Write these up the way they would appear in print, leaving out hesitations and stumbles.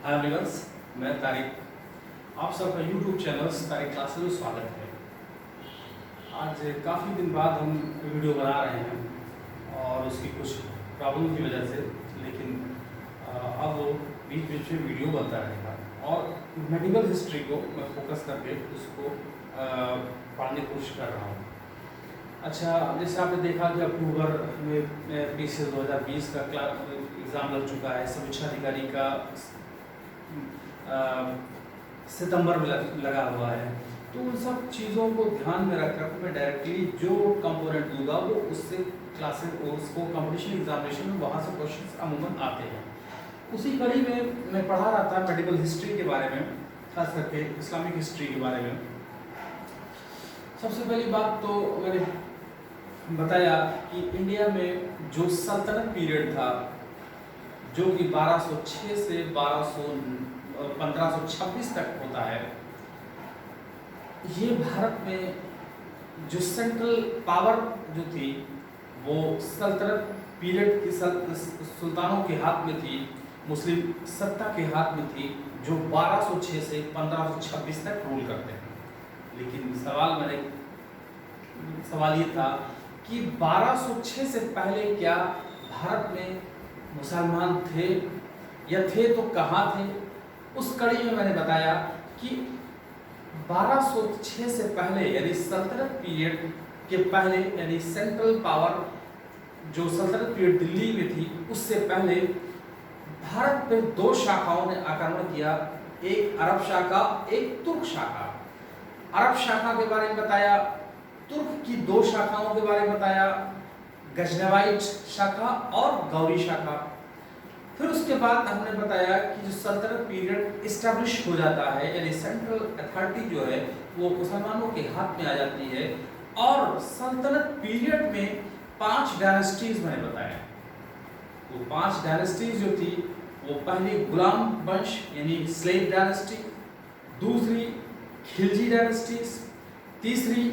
हाय viewers, मैं तारिक। आप सबका यूट्यूब चैनल तारिक क्लासेस में स्वागत है। आज काफ़ी दिन बाद हम वीडियो बना रहे हैं और उसकी कुछ प्रॉब्लम की वजह से, लेकिन अब बीच बीच में वीडियो बनता रहेगा और मेडिकल हिस्ट्री को मैं फोकस करके उसको पढ़ने की कोशिश कर रहा हूँ। अच्छा, जैसे आपने देखा कि अक्टूबर में पीसीएस 2020 का एग्ज़ाम लग चुका है। समीक्षा अधिकारी का सितंबर में लगा हुआ है। तो उन सब चीज़ों को ध्यान में रखकर मैं डायरेक्टली जो कंपोनेंट दूंगा वो उससे क्लासेस उसको कंपटीशन एग्जामिनेशन में वहाँ से क्वेश्चंस अमूमन आते हैं। उसी कड़ी में मैं पढ़ा रहा था मेडिकल हिस्ट्री के बारे में, खास करके इस्लामिक हिस्ट्री के बारे में। सबसे पहली बात तो मैंने बताया कि इंडिया में जो सल्तनत पीरियड था, जो कि 1206 से 1526 तक होता है, ये भारत में जो सेंट्रल पावर जो थी वो सल्तनत पीरियड की सुल्तानों के हाथ में थी, मुस्लिम सत्ता के हाथ में थी, जो 1206 से 1526 तक रूल करते हैं। लेकिन सवाल ये था कि 1206 से पहले क्या भारत में मुसलमान थे, या थे तो कहाँ थे? उस कड़ी में मैंने बताया कि 1206 से पहले यानी सल्तनत पीरियड के पहले, यानी सेंट्रल पावर जो सल्तनत पीरियड दिल्ली में थी, उससे पहले भारत पे दो शाखाओं ने आक्रमण किया, एक अरब शाखा, एक तुर्क शाखा। अरब शाखा के बारे में बताया, तुर्क की दो शाखाओं के बारे में बताया, गजनवाइट शाखा और गौरी शाखा। फिर उसके बाद हमने बताया कि जो सल्तनत पीरियड इस्टेब्लिश हो जाता है, यानी सेंट्रल अथॉरिटी जो है वो मुसलमानों के हाथ में आ जाती है, और सल्तनत पीरियड में 5 डायनेस्टीज मैंने बताया। वो 5 डायनेस्टीज जो थी वो पहली गुलाम वंश यानी स्लेव डायनेस्टी, दूसरी खिलजी डायनेस्टीज, तीसरी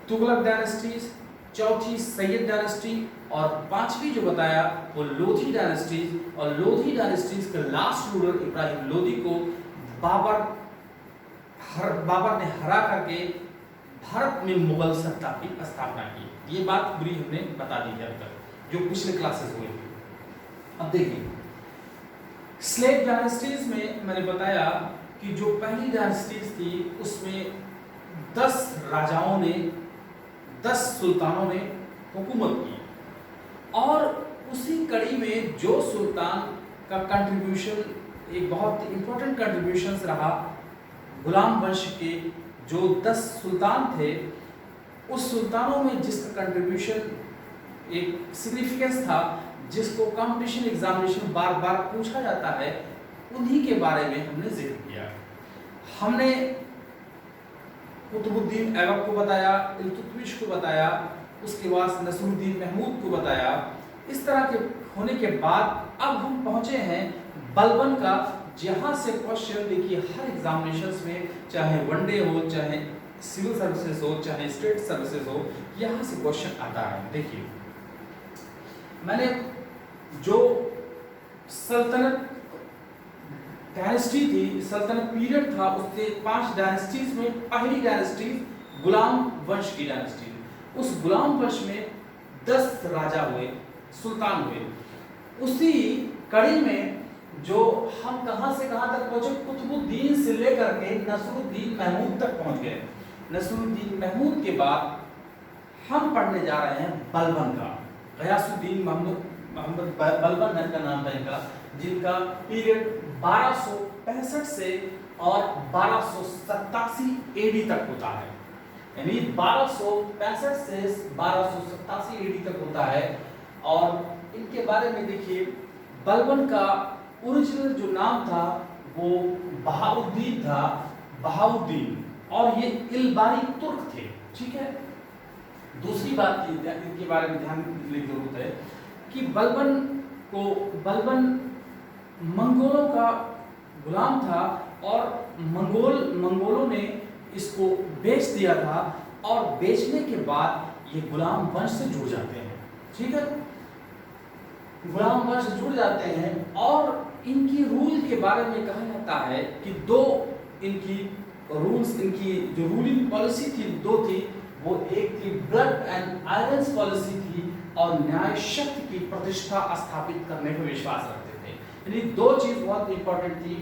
तुगलक डायनेस्टीज, चौथी सैयद डायनेस्टी, और पांचवी जो बताया वो लोधी डायनेस्टीज। और लोधी डायनेस्टीज के लास्ट रूलर इब्राहिम लोधी को बाबर ने हरा करके भारत में मुगल सत्ता की स्थापना की। ये बात पूरी हमने बता दी है अब तक, जो पिछले क्लासेस हुए थे। अब देखिए, स्लेव डायनेस्टीज में मैंने बताया कि जो पहली डायनेस्टीज थी उसमें 10 राजाओं ने, 10 सुल्तानों ने हुकूमत की, और उसी कड़ी में जो सुल्तान का कंट्रीब्यूशन एक बहुत इंपॉर्टेंट कंट्रीब्यूशन रहा, गुलाम वंश के जो 10 सुल्तान थे, उस सुल्तानों में जिसका कंट्रीब्यूशन एक सिग्निफिकेंस था, जिसको कंपटीशन एग्जामिनेशन बार बार पूछा जाता है, उन्हीं के बारे में हमने जिक्र किया। हमने कुतुबुद्दीन ऐबक को बताया, इल्तुतमिश को बताया, उसके बाद नसरुद्दीन महमूद को बताया। इस तरह के होने के बाद अब हम पहुंचे हैं बलबन का, जहां से क्वेश्चन देखिए हर एग्जामिनेशंस में, चाहे वनडे हो, चाहे सिविल सर्विसेज हो, चाहे स्टेट सर्विसेज हो, यहां से क्वेश्चन आता है। देखिए, मैंने जो सल्तनत डायनेस्टी थी, सल्तनत पीरियड था, उससे 5 डायनेस्टीज में पहली डायनेस्टी गुलाम वंश की डायनेस्टी। उस गुलाम वंश में 10 राजा हुए, सुल्तान हुए। उसी कड़ी में जो हम कहां से कहां तक पहुंचे, कुतुबुद्दीन से लेकर के नसरुद्दीन महमूद तक पहुंच गए। नसरुद्दीन महमूद के बाद हम पढ़ने जा रहे हैं बलबन का। गयासुद्दीन मोहम्मद बलबन का नाम था इनका, जिनका पीरियड 1265 से और 1287 एडी तक होता है, यानी 1265 से 1287 एडी तक होता है। और इनके बारे में देखिए, बलबन का ओरिजिनल जो नाम था वो बहाउद्दीन था, बहाउद्दीन, और ये इलबारी तुर्क थे। ठीक है, दूसरी बात इनके बारे में ध्यान देने की जरूरत है कि बलबन मंगोलों का गुलाम था, और मंगोलों ने इसको बेच दिया था, और बेचने के बाद ये गुलाम वंश से जुड़ जाते हैं। ठीक है, गुलाम वंश जुड़ जाते हैं, और इनकी रूल के बारे में कहा जाता है कि दो इनकी रूल्स, इनकी जो रूलिंग पॉलिसी थी दो थी। वो एक थी ब्लड एंड आयरन पॉलिसी थी और न्याय शक्ति की प्रतिष्ठा स्थापित करने पर विश्वास रखते थे। यानी दो चीज बहुत इंपॉर्टेंट थी,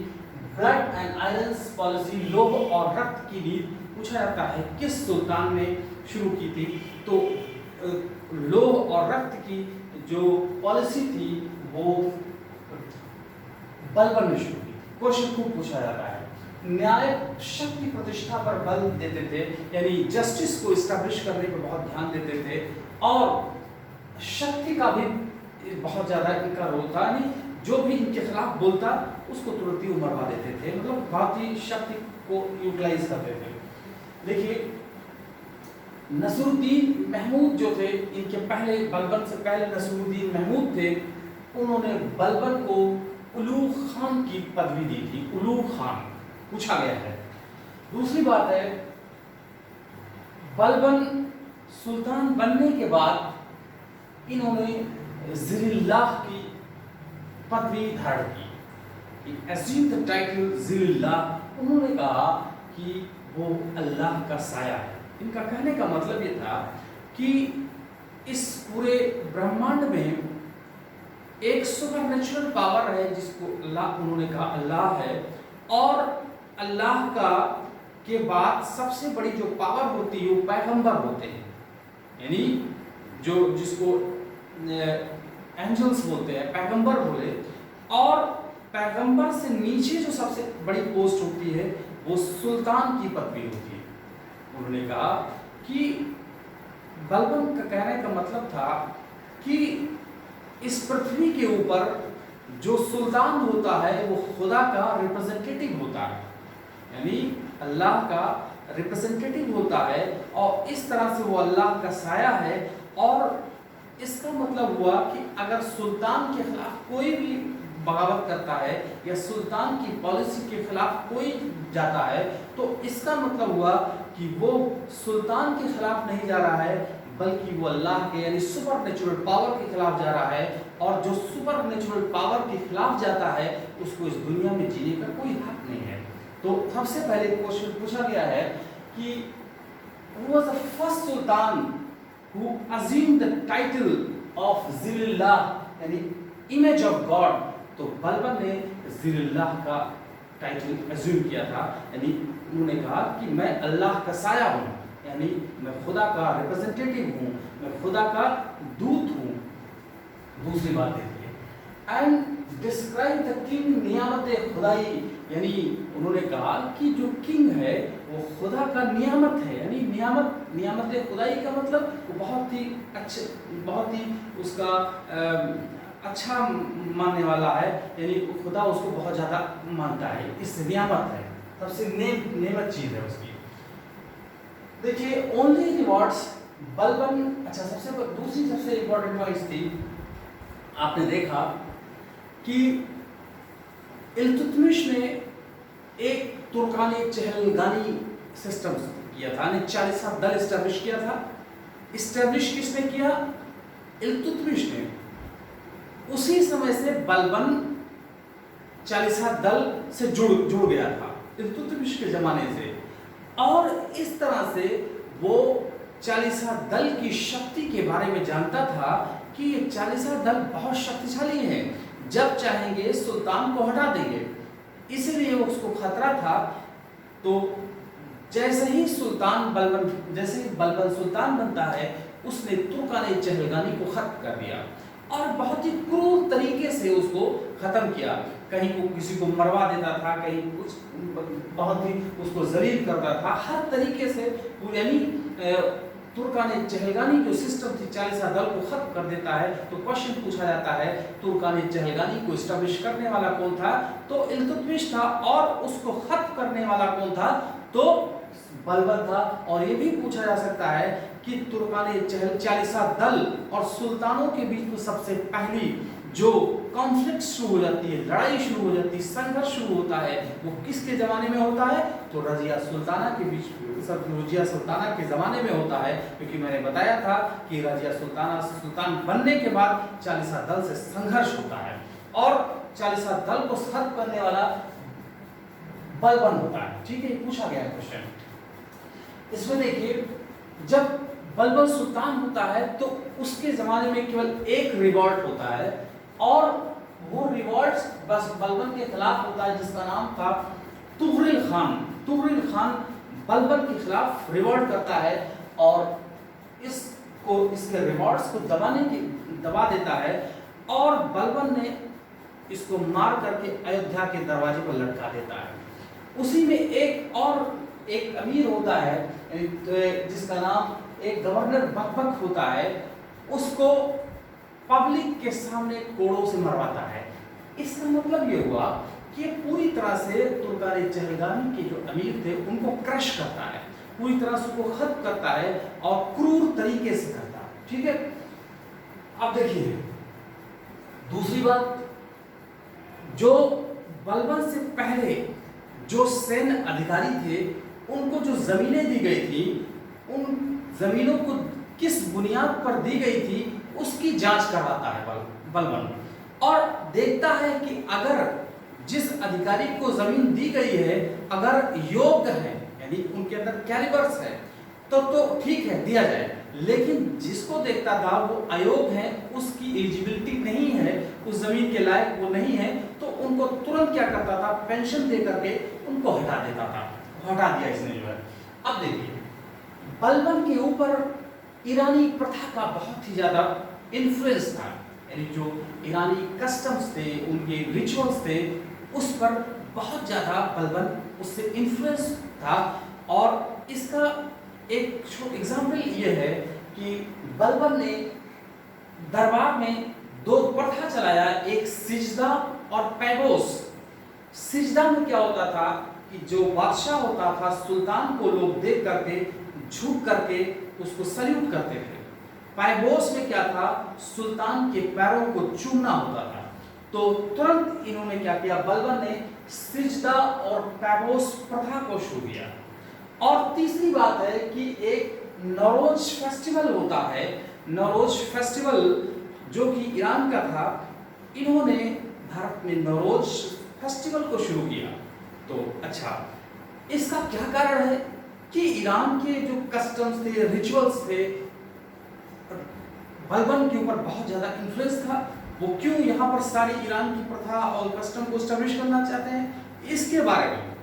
ब्लड एंड आयरन पॉलिसी, लोह और रक्त की नीति। पूछा जाता है किस सुल्तान ने शुरू की थी, तो लोह और रक्त की जो पॉलिसी थी वो बलबन ने शुरू की। क्वेश्चन खूब पूछा जाता है। न्याय शक्ति प्रतिष्ठा पर बल देते थे, यानी जस्टिस को एस्टैब्लिश करने पर बहुत ध्यान देते थे और शक्ति का भी बहुत ज्यादा इनका रोल था, यानी जो भी इनके खिलाफ बोलता उसको तुरंत ही मरवा देते थे, मतलब बहुत ही शक्ति को यूटिलाइज करते थे। देखिए नसरुद्दीन महमूद जो थे, इनके पहले बलबन से पहले नसरुद्दीन महमूद थे, उन्होंने बलबन को उलूग खान की पदवी दी थी। उलूग खान पूछा गया है। दूसरी बात है, बलबन सुल्तान बनने के बाद इन्होंने ज़िल्लाह की पदवी धारण की, assumed the title ज़िल्लाह। उन्होंने कहा कि वो अल्लाह का साया है। इनका कहने का मतलब ये था कि इस पूरे ब्रह्मांड में एक सुपरनेचुरल पावर है जिसको अल्लाह, उन्होंने कहा अल्लाह है, और अल्लाह का के बाद सबसे बड़ी जो पावर होती है वो पैगंबर होते हैं, यानी जो जिसको एंजल्स बोलते हैं, पैगंबर बोले। और पैगंबर से नीचे जो सबसे बड़ी पोस्ट होती है वो सुल्तान की पदवी होती है। उन्होंने कहा कि बलबन का कहने का मतलब था कि इस पृथ्वी के ऊपर जो सुल्तान होता है वो खुदा का रिप्रेजेंटेटिव होता है, यानी अल्लाह का रिप्रेजेंटेटिव होता है, और इस तरह से वो अल्लाह का साया है। और इसका मतलब हुआ कि अगर सुल्तान के खिलाफ कोई भी बगावत करता है या सुल्तान की पॉलिसी के खिलाफ कोई जाता है, तो इसका मतलब हुआ कि वो सुल्तान के खिलाफ नहीं जा रहा है, बल्कि वो अल्लाह के यानी सुपर नेचुरल पावर के खिलाफ जा रहा है। और जो सुपर नेचुरल पावर के खिलाफ जाता है उसको इस दुनिया में जीने का कोई हक नहीं है। तो सबसे पहले क्वेश्चन पूछा गया है कि who was the first sultan who assumed the title of Zilullah, यानी इमेज ऑफ गॉड। तो बलबन ने ज़िल्लाह का टाइटल अज्यूम किया था, यानी उन्होंने कहा कि मैं अल्लाह का साया हूँ, यानी मैं खुदा का रिप्रेजेंटेटिव हूँ, मैं खुदा का दूत हूँ। दूसरी बात देखिए, एंड डिस्क्राइब द किंग नियामत खुदाई, यानी उन्होंने कहा कि जो किंग है वो खुदा का नियामत है, यानी नियामत खुदाई का मतलब वो बहुत ही अच्छे, बहुत ही उसका अच्छा मानने वाला है, यानी खुदा उसको बहुत ज़्यादा मानता है, इस नियामत है, सबसे नेमत चीज़ है उसकी। देखिए ओनली रिवॉर्ड्स बलबन। अच्छा, दूसरी सबसे इम्पोर्टेंट पॉइंट थी, आपने देखा कि इल्तुतमिश ने एक तुर्कानी चहलगानी सिस्टम किया था, यानी 40 दल इस्टेब्लिश किया था। इस्टेब्लिश किसने किया? इल्तुतमिश ने। उसी समय से बलबन 40 दल से जुड़ गया था इल्तुतमिश के जमाने से, और इस तरह से वो 40 दल की शक्ति के बारे में जानता था कि ये 40 दल बहुत शक्तिशाली हैं, जब चाहेंगे सुल्तान को हटा देंगे, इसलिए उसको खतरा था। तो जैसे ही बलबन सुल्तान बनता है, उसने तुर्कानी चहलगानी को खत्म कर दिया और बहुत ही क्रूर तरीके से उसको खत्म किया। कहीं को किसी को मरवा देता था, कहीं कुछ बहुत ही उसको जलील करता था, हर तरीके से। यानी तुर्कानी चहलगानी जो सिस्टम थी 40 दल को खत्म कर देता है। तो क्वेश्चन पूछा जाता है तुर्कानी चहलगानी को एस्टैब्लिश करने वाला कौन था? तो इल्तुतमिश था। और उसको खत्म करने वाला कौन था? तो बलबन था। और ये भी पूछा जा सकता है कि तुर्कानी 40 दल और सुल्तानों के बीच में सबसे पहली जो कॉन्फ्लिक्ट शुरू हो जाती है, लड़ाई शुरू हो जाती है, संघर्ष शुरू होता है, वो किसके ज़माने में होता है? तो रजिया सुल्ताना के बीच, रजिया सुल्ताना के ज़माने में होता है। क्योंकि मैंने बताया था कि रजिया सुल्तान बनने के बाद 40 दल से संघर्ष होता है। और चालीसा दल को खत्म करने वाला बलबन होता है। ठीक है, पूछा गया क्वेश्चन। इसमें देखिए, जब बलबन सुल्तान होता है तो उसके जमाने में केवल एक रिवॉल्ट होता है, और वो रिवॉल्ट बस बलबन के खिलाफ होता है, जिसका नाम था तुगरिल खान। तुगरिल खान बलबन के खिलाफ रिवॉल्ट करता है और इसके रिवॉल्ट्स को दबा देता है, और बलबन ने इसको मार करके अयोध्या के दरवाजे पर लटका देता है। उसी में एक अमीर होता है जिसका नाम, एक गवर्नर बकबक होता है, उसको पब्लिक के सामने कोड़ों से मरवाता है। इसका मतलब ये हुआ कि ये पूरी तरह से तुर्कान चहलगामी के जो अमीर थे उनको क्रश करता है, पूरी तरह से उनको खत्म करता है और क्रूर तरीके से करता है। ठीक है, अब देखिए दूसरी बात, जो बलबन से पहले जो सैन्य अधिकारी थे उनको जो जमीनें दी गई थी, उन जमीनों को किस बुनियाद पर दी गई थी उसकी जांच करवाता है बलबन, और देखता है कि अगर जिस अधिकारी को जमीन दी गई है अगर योग्य है, यानी उनके अंदर कैलिबर्स है, तो ठीक है दिया जाए, लेकिन जिसको देखता था वो अयोग्य है, उसकी एलिजिबिलिटी नहीं है, उस जमीन के लायक वो नहीं है, तो उनको तुरंत क्या करता था, पेंशन दे करके उनको हटा देता था। हटा दिया इसने जो है। अब देखिए, बलबन के ऊपर ईरानी प्रथा का बहुत ही ज्यादा इन्फ्लुएंस था, यानी जो ईरानी कस्टम्स थे, उनके रिचुअल्स थे, उस पर बहुत ज्यादा बलबन उससे इन्फ्लुएंस था। और इसका एक एग्जाम्पल ये है कि बलबन ने दरबार में दो प्रथा चलाया, एक सिजदा और पैगोस। सिजदा में क्या होता था कि जो बादशाह होता था, सुल्तान को लोग देख करके झुक करके उसको सल्यूट करते थे। पैगोस में क्या था, सुल्तान के पैरों को चूमना होता था। तो तुरंत इन्होंने क्या किया, बलबन ने सिजदा और पैगोस प्रथा को शुरू किया। और तीसरी बात है कि एक नौरोज फेस्टिवल होता है, नौरोज फेस्टिवल जो कि ईरान का था, इन्होंने भारत में नौरोज फेस्टिवल को शुरू किया। तो अच्छा, इसका क्या कारण है कि ईरान के जो कस्टम्स थे, रिचुअल्स थे, बलबन के ऊपर बहुत ज्यादा इन्फ्लुएंस था। वो क्यों यहाँ पर सारी ईरान की प्रथा और कस्टम को एस्टैब्लिश करना चाहते हैं, इसके बारे में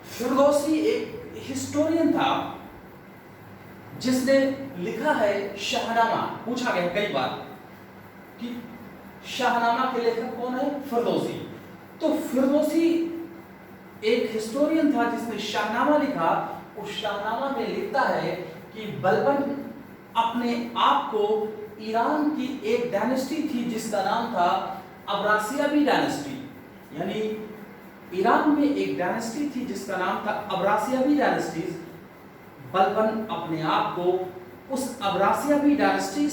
फिरदौसी एक हिस्टोरियन था जिसने लिखा है शाहनामा। पूछा गया कई बार कि शाहनामा के लेखक कौन है, फिरदौसी। तो फिरदौसी एक हिस्टोरियन था जिसने शाहनामा लिखा। उस शाहनामा में लिखता है कि बलबन अपने आप को ईरान की एक डायनेस्टी थी जिसका नाम था अब्रासियाबी डायनेस्टी, यानी ईरान में एक डायनेस्टी थी जिसका नाम था अब्रासियाबी डायनेस्टी। बलबन अपने आप को उस अब्रासियाबी डायनेस्टी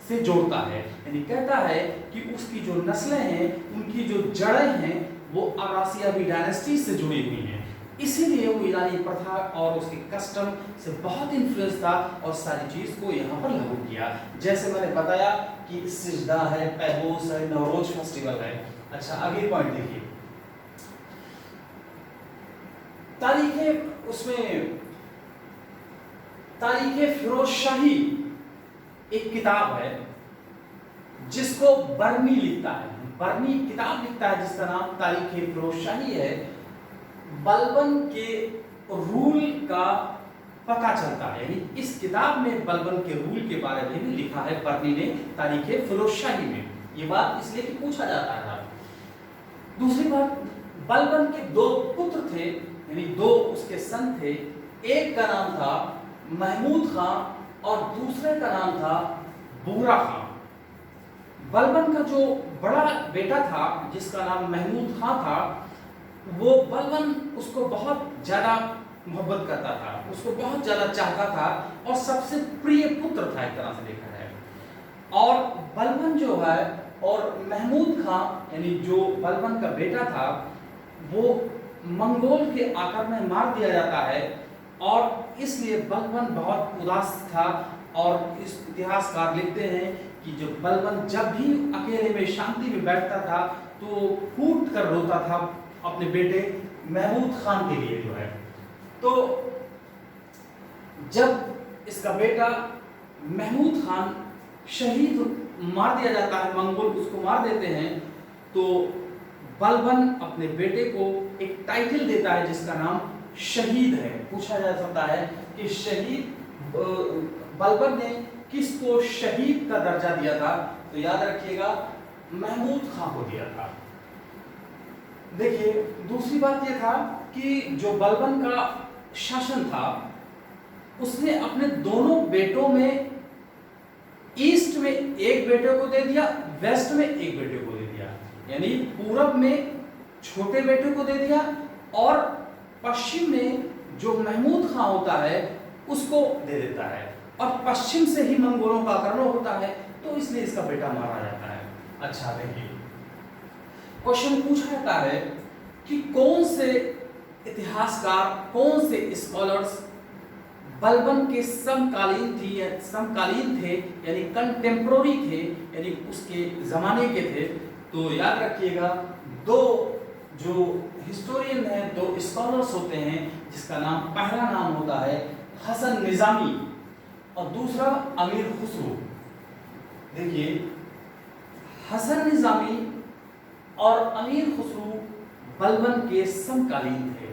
से जोड़ता है, यानी कहता है कि उसकी जो नस्लें हैं, उनकी जो जड़ें हैं, वो अब्रासियाबी डायनेस्टी से जुड़ी हुई हैं। इसीलिए वो ईरानी प्रथा और उसके कस्टम से बहुत इन्फ्लुएंस था और सारी चीज को यहाँ पर लागू किया। जैसे मैंने बताया कि सिजदा है, पैगोस है, नौरोज फेस्टिवल है। अच्छा, अगली पॉइंट देखिए, तारीखे फिरोज शाही एक किताब है जिसको बर्मी लिखता है, बर्मी किताब लिखता है जिसका नाम तारीखे फिरोज शाही है। बलबन के रूल का पता चलता है, यानी इस किताब में बलबन के रूल के बारे में भी लिखा है बर्मी ने तारीखे फिरोज शाही में। ये बात इसलिए कि पूछा जाता है। दूसरी बात, बलबन के दो पुत्र थे, यानी दो उसके सन थे। एक का नाम था महमूद खां और दूसरे का नाम था बुगरा खां। बलबन का जो बड़ा बेटा था जिसका नाम महमूद खां था, वो बलबन उसको बहुत ज्यादा मोहब्बत करता था, उसको बहुत ज्यादा चाहता था और सबसे प्रिय पुत्र था एक तरह से देखा जाए। और बलबन जो है और महमूद खां यानी जो बलबन का बेटा था, वो मंगोल के आक्रमण में मार दिया जाता है और इसलिए बलबन बहुत उदास था। और इस इतिहासकार लिखते हैं कि जो बलबन जब भी अकेले में शांति में बैठता था तो फूट कर रोता था अपने बेटे महमूद खान के लिए जो है। तो जब इसका बेटा महमूद खान शहीद मार दिया जाता है, मंगोल उसको मार देते हैं, तो बलबन अपने बेटे को एक टाइटल देता है जिसका नाम शहीद है। पूछा जा सकता है कि शहीद बलबन ने किसको शहीद का दर्जा दिया था, तो याद रखिएगा महमूद खां को दिया था। देखिए दूसरी बात यह था कि जो बलबन का शासन था उसने अपने दोनों बेटों में ईस्ट में एक बेटे को दे दिया, वेस्ट में एक बेटे को दे दिया, यानी पूरब में छोटे बेटे को दे दिया और पश्चिम में जो महमूद खां होता है उसको दे देता है, और पश्चिम से ही मंगोलों का आक्रमण होता है, तो इसलिए इसका बेटा मारा जाता है। अच्छा देखिए क्वेश्चन पूछा जाता है कि कौन से इतिहासकार, कौन से स्कॉलर्स बलबन के समकालीन थे यानी कंटेम्पोररी थे, यानी उसके जमाने के थे। तो याद रखिएगा दो जो हिस्टोरियन है, दो स्कॉलर्स होते हैं जिसका नाम, पहला नाम होता है हसन निजामी और दूसरा अमीर खुसरो। देखिए हसन निजामी और अमीर खुसरो बलबन के समकालीन थे।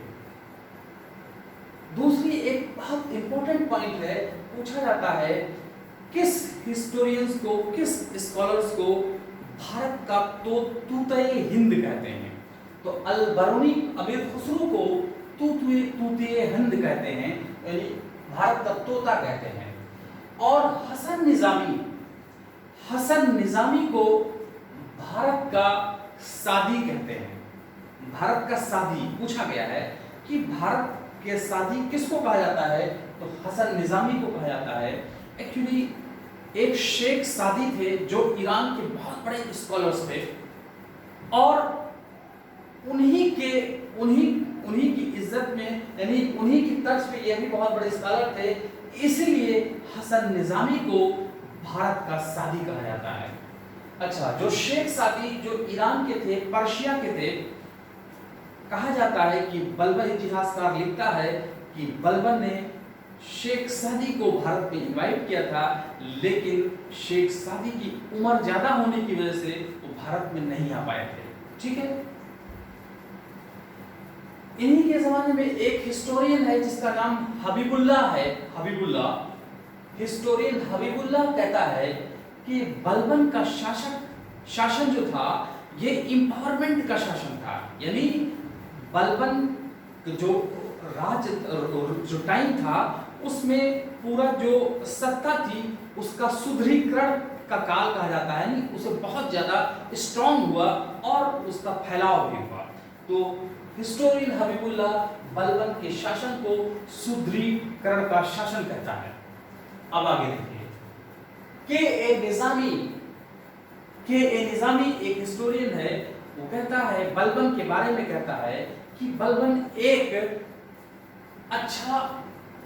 दूसरी एक बहुत इंपॉर्टेंट पॉइंट है, पूछा जाता है किस हिस्टोरियंस को, किस स्कॉलर्स को भारत का तो तूते हिंद कहते हैं। तो अल बरूनी अमीर खुसरो को तूते हिंद कहते हैं, यानी भारत का तोता कहते हैं। और हसन निजामी को भारत का सादी कहते हैं। भारत का सादी पूछा गया है कि भारत के सादी किसको कहा जाता है, तो हसन निजामी को कहा जाता है। एक्चुअली एक शेख सादी थे जो ईरान के बहुत बड़े स्कॉलर्स थे, और उन्हीं की इज्जत में, यानी उन्हीं की तर्ज पे ये भी बहुत बड़े स्कॉलर थे, इसीलिए हसन निजामी को भारत का सादी कहा जाता है। अच्छा, जो शेख सादी जो ईरान के थे, पर्शिया के थे, कहा जाता है कि बलबन, इतिहासकार लिखता है कि बलबन ने शेख सादी को भारत में इनवाइट किया था, लेकिन शेख सादी की उम्र ज्यादा होने की वजह से वो भारत में नहीं आ पाए थे। ठीक है, इन्हीं के जमाने में एक हिस्टोरियन है जिसका नाम हबीबुल्लाह है। हिस्टोरियन हबीबुल्लाह कहता है कि बलबन का शासन जो था ये एम्पावरमेंट का शासन था, यानी बलबन जो टाइम था उसमें पूरा जो सत्ता थी उसका सुदृढ़ीकरण का काल कहा जाता है, यानी उसे बहुत ज्यादा स्ट्रांग हुआ और उसका फैलाव भी हुआ। तो हिस्टोरियन हबीबुल्लाह बलबन के शासन को सुदृढ़ीकरण का शासन कहता है। अब आगे देखिए, के ए निजामी एक हिस्टोरियन है, वो कहता है बलबन के बारे में, कहता है कि बलबन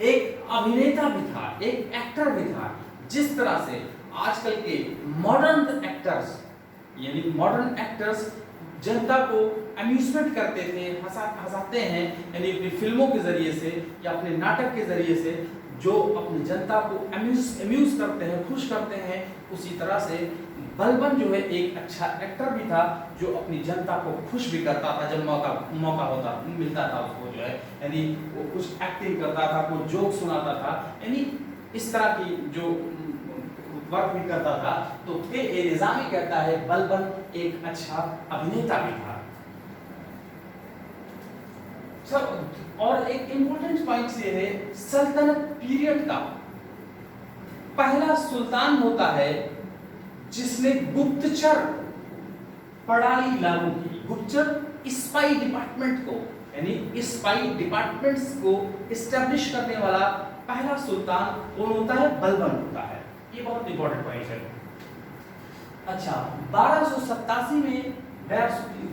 एक अभिनेता भी था, एक एक्टर भी था। जिस तरह से आजकल के मॉडर्न एक्टर्स जनता को अम्यूजमेंट करते थे, हंसाते हैं, यानी अपनी फिल्मों के जरिए से या अपने नाटक के जरिए से जो अपनी जनता को अम्यूज करते हैं, खुश करते हैं, उसी तरह से बलबन जो है एक अच्छा एक्टर भी था जो अपनी जनता को खुश भी करता था जब मौका मिलता था उसको, जो है यानी वो कुछ एक्टिंग करता था, कुछ जोक सुनाता था, यानी इस तरह की जो वर्क भी करता था। तो के ए निजामी कहता है बलबन एक अच्छा अभिनेता भी था। और एक इंपॉर्टेंट पॉइंट ये है, सल्तनत पीरियड का पहला सुल्तान होता है जिसने गुप्तचर प्रणाली लागू की। गुप्तचर स्पाई डिपार्टमेंट को, यानी स्पाई डिपार्टमेंट्स को इस्टेब्लिश करने वाला पहला सुल्तान कौन होता है, बलबन होता है। ये बहुत इंपॉर्टेंट पॉइंट है। अच्छा, 1287 में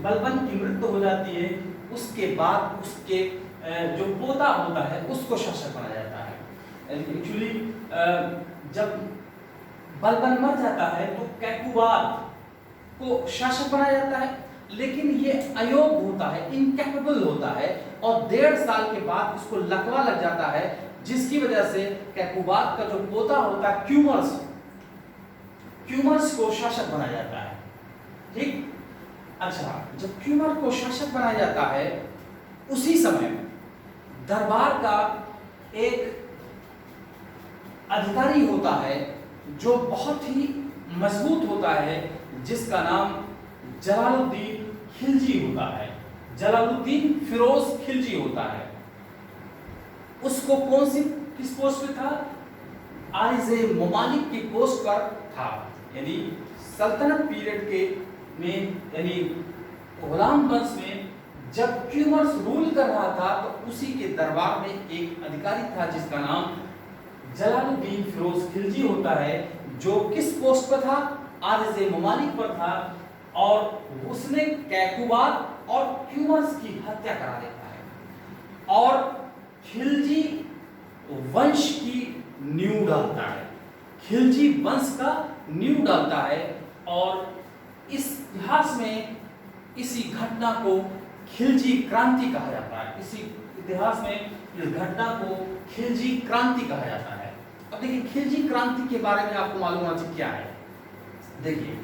बलबन की मृत्यु हो जाती है, उसके बाद उसके जो पोता होता है उसको शासक बनाया जाता है। एक्चुअली जब बलबन मर जाता है तो कैकुबाद को शासक बनाया जाता है, लेकिन ये अयोग्य होता है, इनकैपेबल होता है, और 1.5 साल के बाद इसको लकवा लग जाता है, जिसकी वजह से कैकुबात का जो पोता होता है क्यूमर्स को शासक बनाया जाता है। ठीक, अच्छा, जब क्यूमर को शासक बनाया जाता है, उसी समय दरबार का एक अधिकारी होता है जो बहुत ही मजबूत होता है, जिसका नाम जलालुद्दीन खिलजी होता है, जलालुद्दीन फिरोज खिलजी होता है। उसको किस पोस्ट पे था? आरिज़े ममालिक की पोस्ट पर था, यानी सल्तनत पीरियड के में, यानी गुलाम वंश में जब क्यूमर्स रूल कर रहा था, तो उसी के दरबार में एक अधिकारी था जिसका नाम जलालुद्दीन फिरोज खिलजी होता है, जो किस पोस्ट पर था? आरिज़े ममालिक पर था, और उसने कैकुबात और क्यूमर्स की हत्या करा देता है और खिलजी वंश की नींव डालता है, खिलजी वंश का नींव डालता है। और इस इतिहास में इसी घटना को खिलजी क्रांति कहा जाता है। इसी इतिहास में इस घटना को खिलजी क्रांति कहा जाता है। अब देखिए, खिलजी क्रांति के बारे में आपको मालूम होना चाहिए क्या है। देखिए,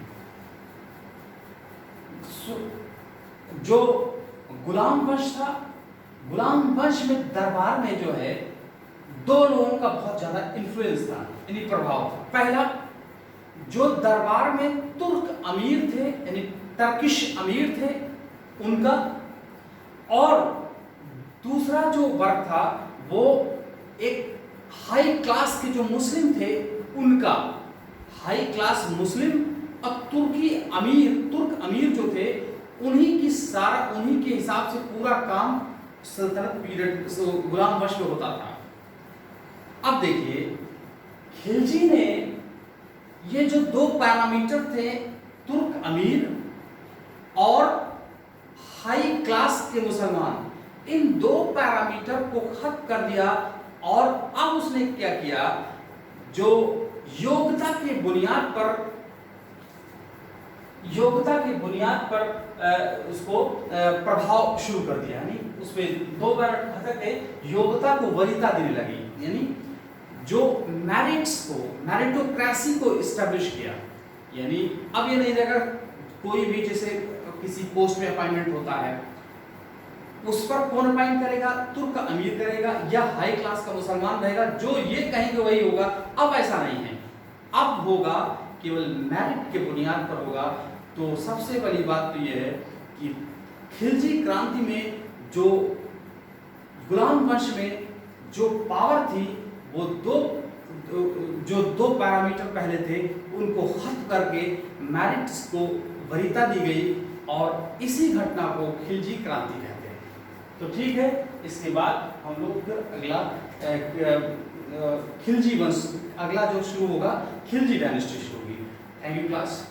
जो गुलाम वंश था, गुलाम वंश में दरबार में जो है 2 लोगों का बहुत ज्यादा इन्फ्लुएंस था, यानी प्रभाव था। पहला, जो दरबार में तुर्क अमीर थे, यानी टर्किश अमीर थे, उनका, और दूसरा जो वर्ग था वो एक हाई क्लास के जो मुस्लिम थे उनका, हाई क्लास मुस्लिम और तुर्क अमीर जो थे, उन्हीं के हिसाब से पूरा काम सल्तनत पीरियड गुलाम वंश में होता था। अब देखिए, खिलजी ने ये जो 2 पैरामीटर थे, तुर्क अमीर और हाई क्लास के मुसलमान, इन 2 पैरामीटर को खत्म कर दिया, और अब उसने क्या किया, जो योग्यता के बुनियाद पर उसको प्रभाव शुरू कर दिया। यानी उसमें 2 बार घटक है, योग्यता को वरीयता देने लगी, यानी जो मेरिटोक्रेसी को इस्टेब्लिश किया। यानी अब ये नहीं रहेगा कोई भी, जैसे किसी पोस्ट में अपॉइंटमेंट होता है, उस पर कौन अपॉइंट करेगा? तुर्क अमीर करेगा या हाई क्लास का मुसलमान रहेगा, जो ये कहेंगे वही होगा। अब ऐसा नहीं है, अब होगा केवल मेरिट के बुनियाद पर होगा। तो सबसे बड़ी बात तो ये है कि खिलजी क्रांति में जो गुलाम वंश में जो पावर थी, वो दो पैरामीटर पहले थे, उनको खत्म करके मेरिट्स को वरीयता दी गई, और इसी घटना को खिलजी क्रांति कहते हैं। तो ठीक है, इसके बाद हम लोग फिर अगला खिलजी वंश, अगला जो शुरू होगा खिलजी डायनेस्टी शुरू होगी। Thank you class.